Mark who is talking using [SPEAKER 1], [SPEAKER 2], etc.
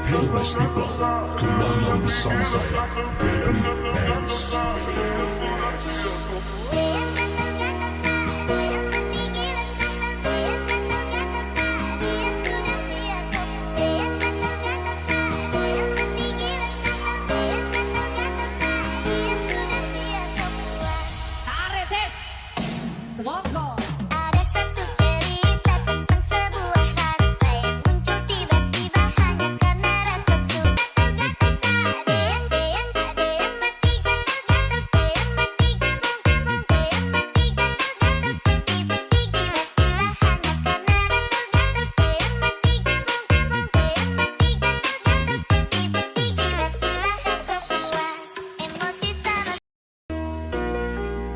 [SPEAKER 1] Hey West People, kembali lagi bersama saya, Febri Hands.
[SPEAKER 2] Semongko